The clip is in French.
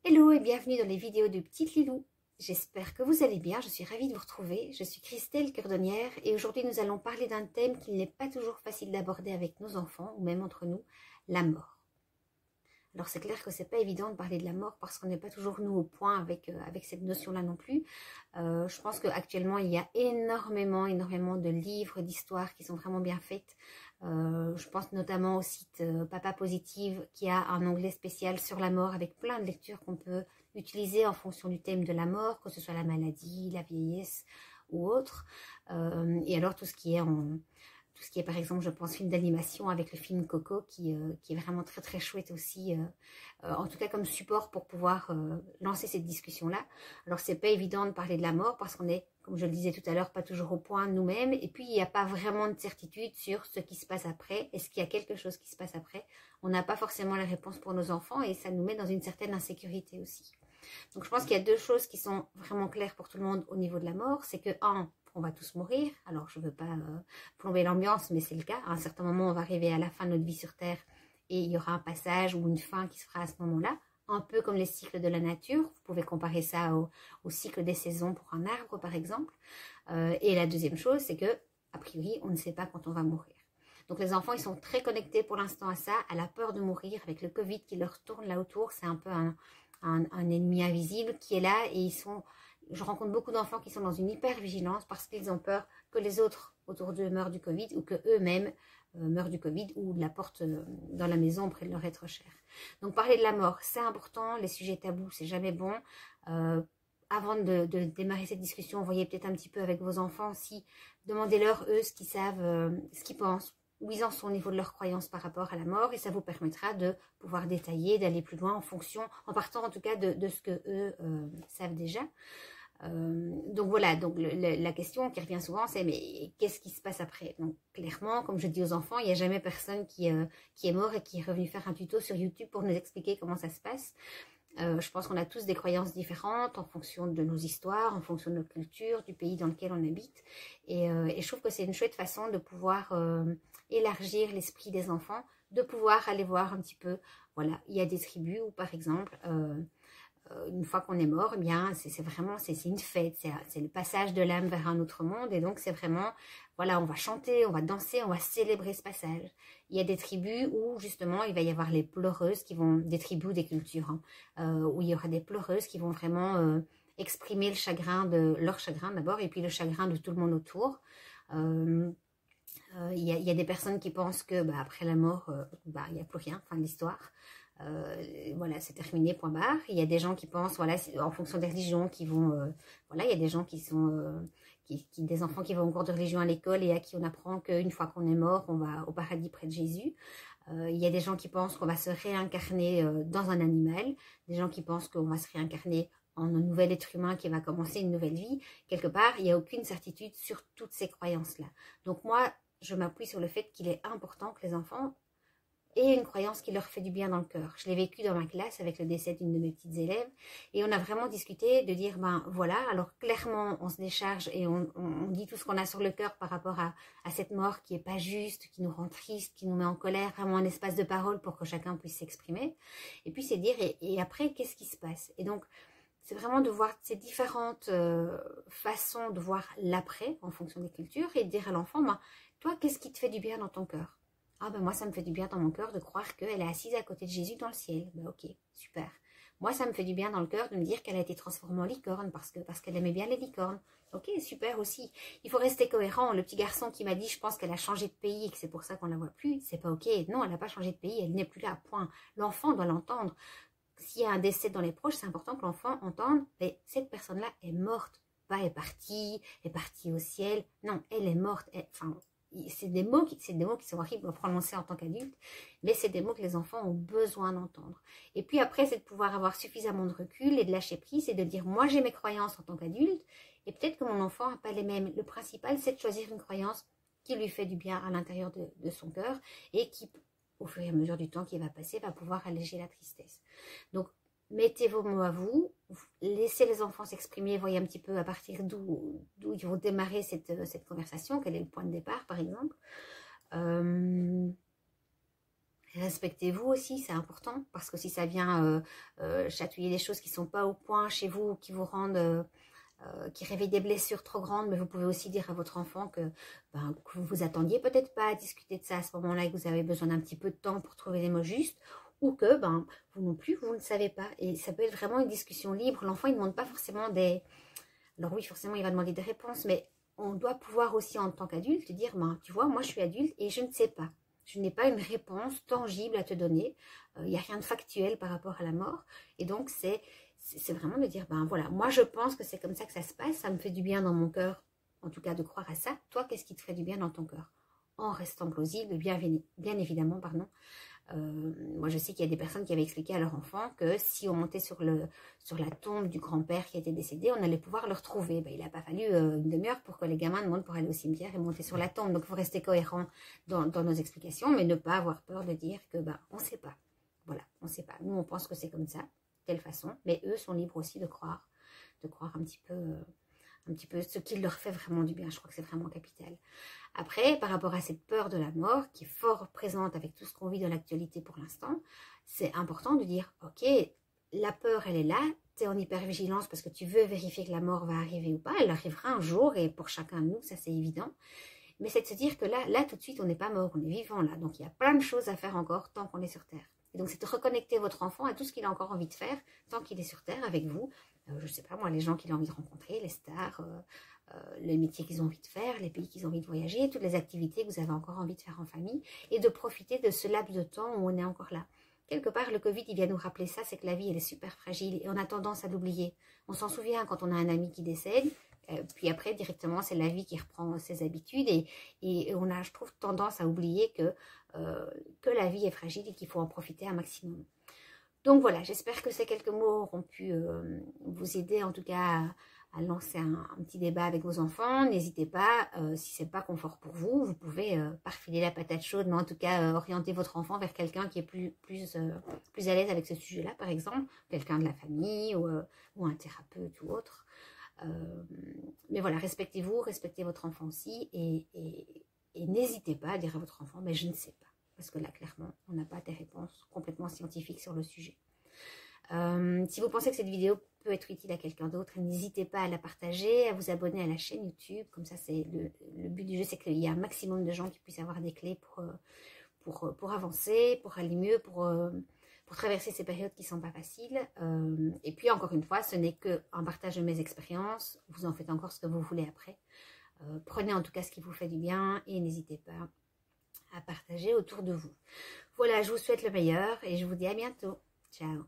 Hello et bienvenue dans les vidéos de Petite Lilou. J'espère que vous allez bien, je suis ravie de vous retrouver. Je suis Christelle Curdonnière et aujourd'hui nous allons parler d'un thème qu'il n'est pas toujours facile d'aborder avec nos enfants ou même entre nous, la mort. Alors c'est clair que c'est pas évident de parler de la mort parce qu'on n'est pas toujours nous au point avec cette notion-là non plus. Je pense qu'actuellement il y a énormément de livres, d'histoires qui sont vraiment bien faites. Je pense notamment au site Papa Positive qui a un onglet spécial sur la mort avec plein de lectures qu'on peut utiliser en fonction du thème de la mort, que ce soit la maladie, la vieillesse ou autre. Et alors tout ce qui est par exemple, je pense, film d'animation avec le film Coco qui est vraiment très chouette aussi, en tout cas comme support pour pouvoir lancer cette discussion-là. Alors c'est pas évident de parler de la mort parce qu'on est, comme je le disais tout à l'heure, pas toujours au point nous-mêmes, et puis il n'y a pas vraiment de certitude sur ce qui se passe après. Est-ce qu'il y a quelque chose qui se passe après? On n'a pas forcément la réponse pour nos enfants et ça nous met dans une certaine insécurité aussi. Donc je pense qu'il y a deux choses qui sont vraiment claires pour tout le monde au niveau de la mort, c'est que on va tous mourir. Alors, je ne veux pas plomber l'ambiance, mais c'est le cas. À un certain moment, on va arriver à la fin de notre vie sur Terre et il y aura un passage ou une fin qui se fera à ce moment-là. Un peu comme les cycles de la nature. Vous pouvez comparer ça au cycle des saisons pour un arbre, par exemple. Et la deuxième chose, c'est que, a priori, on ne sait pas quand on va mourir. Donc, les enfants, ils sont très connectés pour l'instant à ça, à la peur de mourir, avec le Covid qui leur tourne là autour. C'est un peu un ennemi invisible qui est là et je rencontre beaucoup d'enfants qui sont dans une hyper-vigilance parce qu'ils ont peur que les autres autour d'eux meurent du Covid ou que eux-mêmes meurent du Covid ou de la porte dans la maison près de leur être cher. Donc parler de la mort, c'est important. Les sujets tabous, c'est jamais bon. Avant de démarrer cette discussion, voyez peut-être un petit peu avec vos enfants si demandez-leur eux ce qu'ils savent, ce qu'ils pensent, où ils en sont au niveau de leurs croyances par rapport à la mort, et ça vous permettra de pouvoir détailler, d'aller plus loin en partant en tout cas de ce que eux savent déjà. Donc voilà, donc la question qui revient souvent, c'est mais qu'est-ce qui se passe après? Donc clairement, comme je dis aux enfants, il n'y a jamais personne qui est mort et qui est revenu faire un tuto sur YouTube pour nous expliquer comment ça se passe. Je pense qu'on a tous des croyances différentes en fonction de nos histoires, en fonction de notre culture, du pays dans lequel on habite. Et je trouve que c'est une chouette façon de pouvoir élargir l'esprit des enfants, de pouvoir aller voir un petit peu, voilà, il y a des tribus où par exemple, une fois qu'on est mort, eh bien, c'est vraiment, c'est une fête, c'est le passage de l'âme vers un autre monde, et donc c'est vraiment, voilà, on va chanter, on va danser, on va célébrer ce passage. Il y a des tribus où justement il va y avoir les pleureuses des tribus, des cultures, où il y aura des pleureuses qui vont vraiment exprimer leur chagrin d'abord, et puis le chagrin de tout le monde autour. Il y a des personnes qui pensent que après la mort, il n'y a plus rien, fin de l'histoire. Voilà, c'est terminé, point barre. Il y a des gens qui pensent, voilà, en fonction des religions, qui vont, voilà, il y a des gens qui sont, des enfants qui vont au cours de religion à l'école et à qui on apprend qu'une fois qu'on est mort, on va au paradis près de Jésus. Il y a des gens qui pensent qu'on va se réincarner dans un animal, des gens qui pensent qu'on va se réincarner en un nouvel être humain qui va commencer une nouvelle vie. Quelque part, il n'y a aucune certitude sur toutes ces croyances-là. Donc moi, je m'appuie sur le fait qu'il est important que les enfants aient une croyance qui leur fait du bien dans le cœur. Je l'ai vécu dans ma classe avec le décès d'une de mes petites élèves et on a vraiment discuté de dire, voilà, alors clairement on se décharge et on dit tout ce qu'on a sur le cœur par rapport à cette mort qui est pas juste, qui nous rend triste, qui nous met en colère, vraiment un espace de parole pour que chacun puisse s'exprimer. Et puis c'est dire, et après, qu'est-ce qui se passe? Et donc, c'est vraiment de voir ces différentes façons de voir l'après en fonction des cultures et de dire à l'enfant, toi, qu'est-ce qui te fait du bien dans ton cœur? Ah moi, ça me fait du bien dans mon cœur de croire qu'elle est assise à côté de Jésus dans le ciel. Ok, super. Moi, ça me fait du bien dans le cœur de me dire qu'elle a été transformée en licorne parce qu'elle aimait bien les licornes. Ok, super aussi. Il faut rester cohérent. Le petit garçon qui m'a dit, je pense qu'elle a changé de pays et que c'est pour ça qu'on la voit plus, c'est pas ok. Non, elle n'a pas changé de pays, elle n'est plus là, point. L'enfant doit l'entendre. S'il y a un décès dans les proches, c'est important que l'enfant entende, mais cette personne-là est morte, pas est partie au ciel. Non, elle est morte. C'est des mots qui sont horribles à prononcer en tant qu'adulte, mais c'est des mots que les enfants ont besoin d'entendre. Et puis après, c'est de pouvoir avoir suffisamment de recul et de lâcher prise et de dire, moi j'ai mes croyances en tant qu'adulte, et peut-être que mon enfant n'a pas les mêmes. Le principal, c'est de choisir une croyance qui lui fait du bien à l'intérieur de son cœur et qui, au fur et à mesure du temps qui va passer, va pouvoir alléger la tristesse. Donc, mettez vos mots à vous, laissez les enfants s'exprimer, voyez un petit peu à partir d'où ils vont démarrer cette conversation, quel est le point de départ par exemple. Respectez-vous aussi, c'est important, parce que si ça vient chatouiller des choses qui ne sont pas au point chez vous, qui vous rendent, qui réveillent des blessures trop grandes, mais vous pouvez aussi dire à votre enfant que vous vous attendiez peut-être pas à discuter de ça à ce moment-là, et que vous avez besoin d'un petit peu de temps pour trouver les mots justes, ou que vous non plus, vous ne savez pas. Et ça peut être vraiment une discussion libre. L'enfant, il ne demande pas forcément des... Alors oui, forcément, il va demander des réponses, mais on doit pouvoir aussi, en tant qu'adulte, dire, tu vois, moi, je suis adulte et je ne sais pas. Je n'ai pas une réponse tangible à te donner. Il n'y a rien de factuel par rapport à la mort. Et donc, c'est vraiment de dire, voilà, moi, je pense que c'est comme ça que ça se passe. Ça me fait du bien dans mon cœur, en tout cas, de croire à ça. Toi, qu'est-ce qui te ferait du bien dans ton cœur? En restant plausible, bien évidemment, pardon. Moi, je sais qu'il y a des personnes qui avaient expliqué à leur enfant que si on montait sur la tombe du grand-père qui était décédé, on allait pouvoir le retrouver. Il n'a pas fallu une demi-heure pour que les gamins demandent pour aller au cimetière et monter sur la tombe. Donc, il faut rester cohérent dans nos explications, mais ne pas avoir peur de dire que on ne sait pas. Voilà, on ne sait pas. Nous, on pense que c'est comme ça, de telle façon, mais eux sont libres aussi de croire un petit peu ce qui leur fait vraiment du bien. Je crois que c'est vraiment capital. Après, par rapport à cette peur de la mort, qui est fort présente avec tout ce qu'on vit dans l'actualité pour l'instant, c'est important de dire, ok, la peur, elle est là, tu es en hypervigilance parce que tu veux vérifier que la mort va arriver ou pas, elle arrivera un jour, et pour chacun de nous, ça c'est évident. Mais c'est de se dire que là, tout de suite, on n'est pas mort, on est vivant là. Donc, il y a plein de choses à faire encore tant qu'on est sur Terre. Et donc, c'est de reconnecter votre enfant à tout ce qu'il a encore envie de faire tant qu'il est sur Terre avec vous. Je ne sais pas moi, les gens qu'il a envie de rencontrer, les stars, les métiers qu'ils ont envie de faire, les pays qu'ils ont envie de voyager, toutes les activités que vous avez encore envie de faire en famille, et de profiter de ce laps de temps où on est encore là. Quelque part, le Covid, il vient nous rappeler ça, c'est que la vie, elle est super fragile et on a tendance à l'oublier. On s'en souvient quand on a un ami qui décède, puis après, directement, c'est la vie qui reprend ses habitudes et on a, je trouve, tendance à oublier que la vie est fragile et qu'il faut en profiter un maximum. Donc voilà, j'espère que ces quelques mots auront pu vous aider en tout cas à lancer un petit débat avec vos enfants. N'hésitez pas, si ce n'est pas confort pour vous, vous pouvez pas refiler la patate chaude, mais en tout cas orienter votre enfant vers quelqu'un qui est plus à l'aise avec ce sujet-là, par exemple, quelqu'un de la famille ou un thérapeute ou autre. Mais voilà, respectez-vous, respectez votre enfant aussi et n'hésitez pas à dire à votre enfant, mais je ne sais pas. Parce que là, clairement, on n'a pas des réponses complètement scientifiques sur le sujet. Si vous pensez que cette vidéo peut être utile à quelqu'un d'autre, n'hésitez pas à la partager, à vous abonner à la chaîne YouTube. Comme ça, c'est le but du jeu, c'est qu'il y ait un maximum de gens qui puissent avoir des clés pour avancer, pour aller mieux, pour traverser ces périodes qui ne sont pas faciles. Et puis, encore une fois, ce n'est qu'un partage de mes expériences. Vous en faites encore ce que vous voulez après. Prenez en tout cas ce qui vous fait du bien et n'hésitez pas à partager autour de vous. Voilà, je vous souhaite le meilleur et je vous dis à bientôt. Ciao.